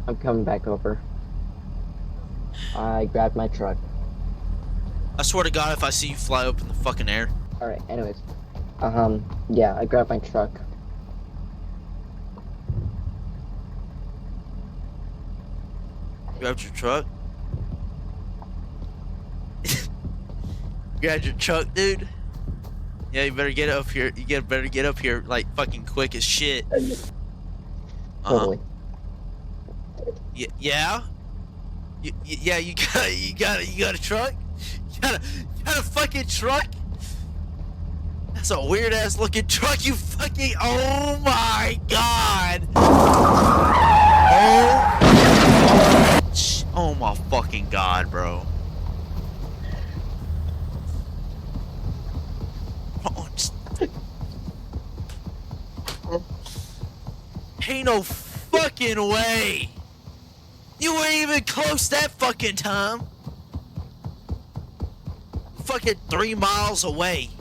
I'm coming back over. I grabbed my truck. I swear to God, if I see you fly up in the fucking air. Alright, anyways. Yeah, I grabbed my truck. You grabbed your truck? You grabbed your truck, dude? Yeah, you better get up here. Better get up here like fucking quick as shit. Totally. Yeah? Yeah, you got a truck? You got a fucking truck? That's a weird ass looking truck, you fucking, oh my god! Oh my fucking god, bro. Oh, ain't no fucking way! You weren't even close that fucking time! Fucking 3 miles away.